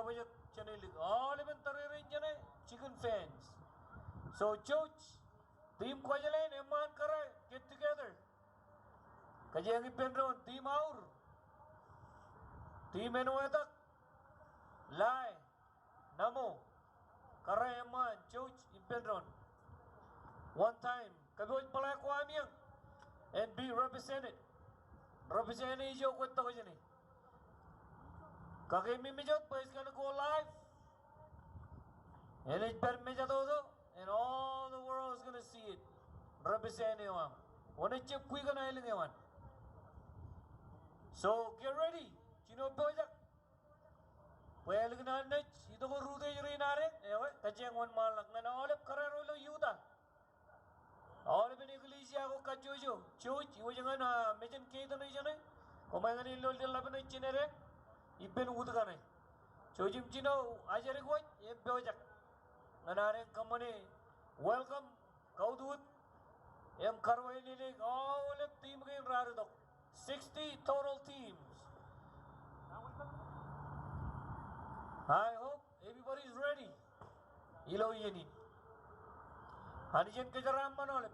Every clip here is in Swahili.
wajat channel all even tare jane chicken fans. So coach team ko jalen eman kare get together. Kajangi penron team aur team enuetak lai namo kare eman coach ipenron. One time kaboj palai ko amiang and be represented. Represented is your kwento ko jane. Kakemi mijot, but it's gonna go live. And it's better mijot also, and all the world is gonna see it. Represent you one. One chip quick on island one. So get ready. You know project. Well, you know net. You don't go root you in are. Ewe, kacheng one mal lang. Na all of kararo yuda. All of the iglesia go kachujo. Chuch, you jangan mejen kaya na ijane. Komangani lol labana chinere. Iben udgane. Chojim chino ajare go. Em project. Anare company. Welcome. Kaudut. Em karwai nile all of team game raro. 60 total teams. I hope everybody is ready. Ilo yeni. Hanijen kejaram manole.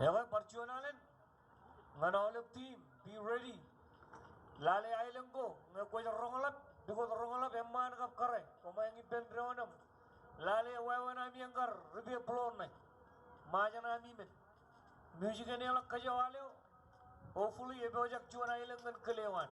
Ewa perjuangan nganolep team be ready. Lale island go ngakoi rongalap because rongalap emman kap kare komayangi pendronam lale wawana mi angkar rubia plon nai majana mi men music ni alak kajawale hopefully ebojak chuan island ngan kelewan